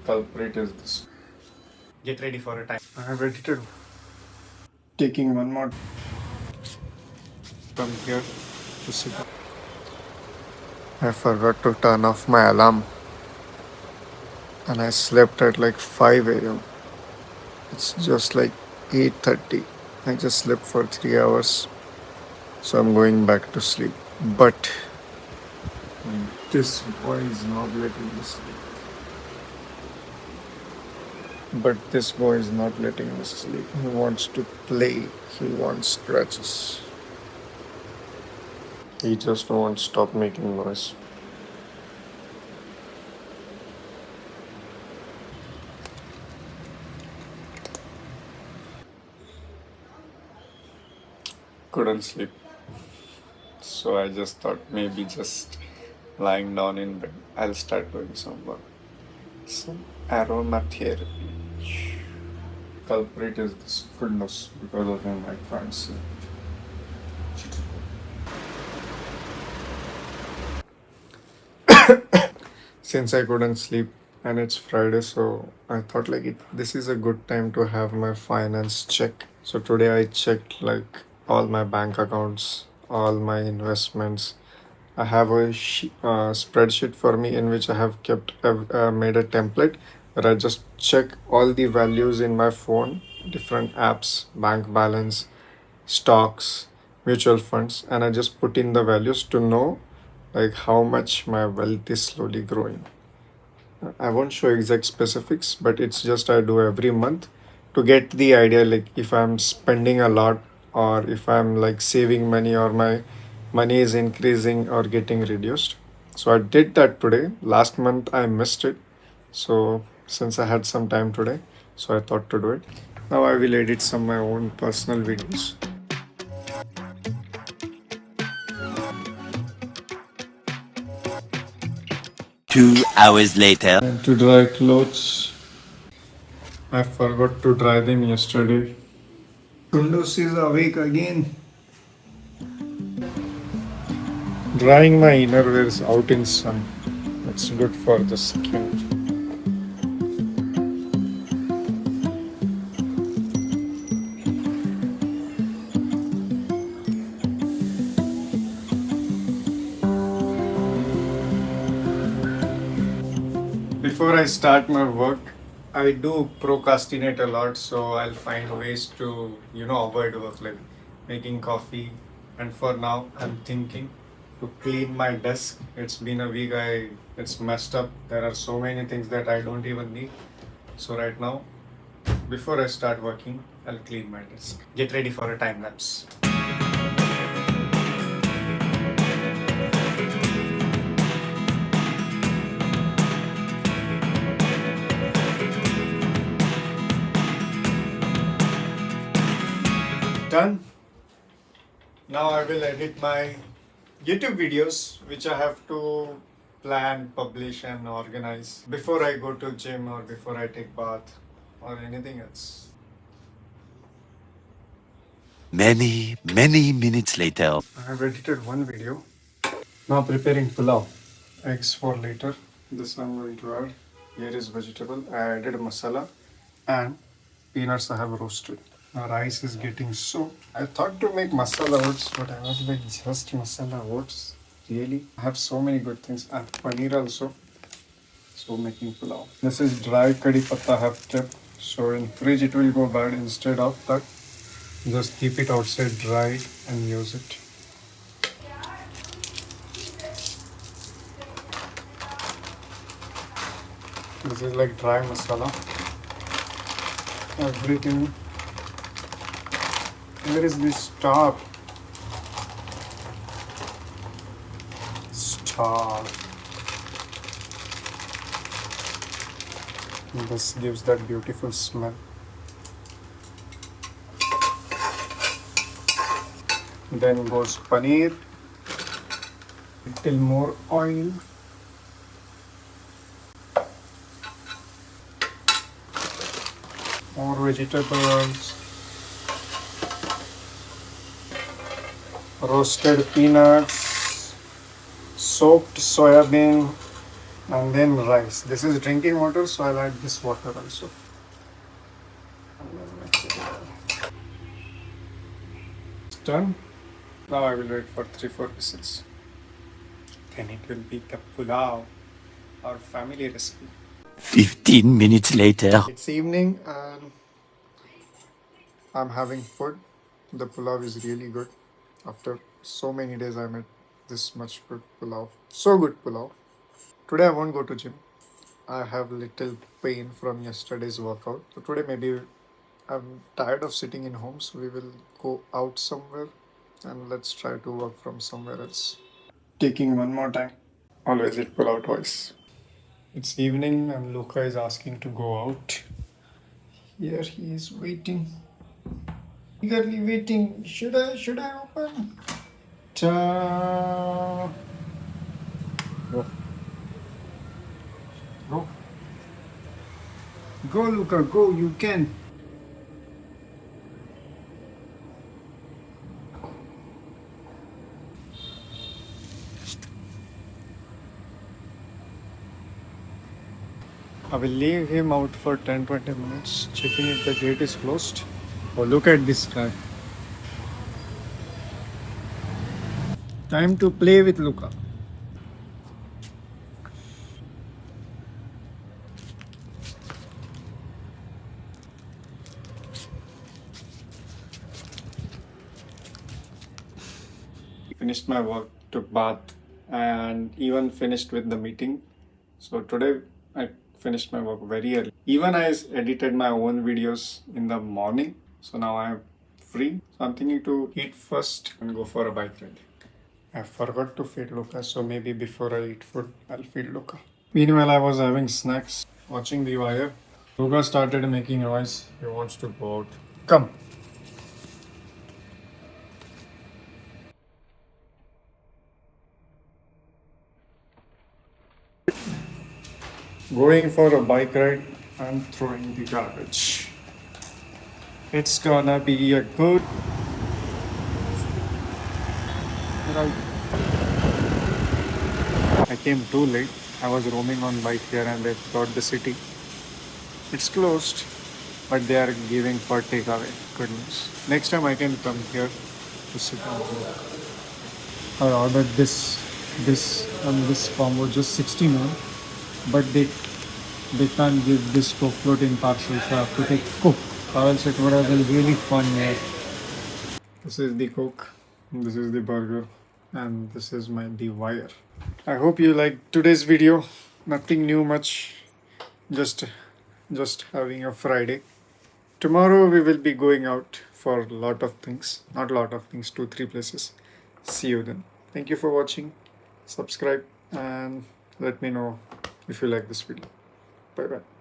culprit is this. Get ready for a time. I have edited. Taking one more from here to sit. I forgot to turn off my alarm and I slept at like 5 a.m. It's just like 8:30. I just slept for 3 hours, so I'm going back to sleep. But this boy is not letting me sleep. But this boy is not letting me sleep. He wants to play. He wants scratches. He just won't stop making noise. Couldn't sleep. So I just thought maybe just lying down in bed, I'll start doing some work. Some aromatherapy. Culprit is this goodness, because of him I can't sleep. Since I couldn't sleep and it's Friday, so I thought like this is a good time to have my finance check. So today I checked like all my bank accounts, all my investments. I have a spreadsheet for me in which I have kept made a template where I just check all the values in my phone, different apps, bank balance, stocks, mutual funds, and I just put in the values to know like how much my wealth is slowly growing. I won't show exact specifics, but it's just I do every month to get the idea like if I'm spending a lot or if I'm like saving money or my money is increasing or getting reduced. So I did that today. Last month I missed it. So since I had some time today, so I thought to do it. Now I will edit some my own personal videos. 2 hours later. And to dry clothes, I forgot to dry them yesterday. Kundus is awake again. Drying my innerwears out in sun. It's good for the skin. Before I start my work, I do procrastinate a lot, so I'll find ways to, avoid work like making coffee. And for now, I'm thinking to clean my desk. It's been a week, it's messed up. There are so many things that I don't even need. So right now, before I start working, I'll clean my desk. Get ready for a time lapse. Done. Now I will edit my YouTube videos, which I have to plan, publish, and organize before I go to gym or before I take bath or anything else. Many minutes later. I have edited one video. Now preparing pulao. Eggs for later. This I'm going to add. Here is vegetable. I added masala and peanuts I have roasted. Now rice is getting soaked. I thought to make masala oats, but I was like just masala oats. Really? I have so many good things. And paneer also. So making pulao. This is dry curry patta I have kept. So in fridge it will go bad. Instead of that, just keep it outside dried and use it. This is like dry masala. Everything. Where is this star? Star. This gives that beautiful smell. Then goes paneer. Little more oil. More vegetables. Roasted peanuts. Soaked soya bean. And then rice. This is drinking water, so I'll add this water also. And then mix it well. It's done. Now I will wait for 3-4 whistles. Then it will be the pulao, our family recipe. 15 minutes later. It's evening and I'm having food. The pulao is really good. After so many days, I made this much good pulao. So good pulao. Today I won't go to gym. I have little pain from yesterday's workout. So today maybe I'm tired of sitting in home, so we will go out somewhere and let's try to work from somewhere else. Taking one more time. Always it pull out twice. It's evening and Luca is asking to go out. Here he is waiting. Eagerly waiting. Should I open? Ta Go. Go. Go Luca, go, you can. I will leave him out for 10-20 minutes, checking if the gate is closed. Oh, look at this guy. Time to play with Luca. Finished my work, took bath, and even finished with the meeting. So today I finished my work very early. Even I edited my own videos in the morning. So now I'm free. So I'm thinking to eat first and go for a bike ride. I forgot to feed Luca, so maybe before I eat food, I'll feed Luca. Meanwhile, I was having snacks, watching the wire. Luca started making noise. He wants to go out. Come. Going for a bike ride and throwing the garbage. It's gonna be a good ride. I came too late. I was roaming on bike here and there throughout the city. It's closed, but they are giving for takeaway. Good news. Next time I can come here to sit and work. I ordered this combo just 69, but they can't give this Coke float in parcel, so I have to take Coke. Or else it would have been really fun here. This is the Coke, this is the burger, and this is the wire. I hope you liked today's video. Nothing new much, just just having a Friday. Tomorrow we will be going out for a lot of things. Not a lot of things, 2-3 places. See you then. Thank you for watching. Subscribe and let me know if you like this video. Bye bye.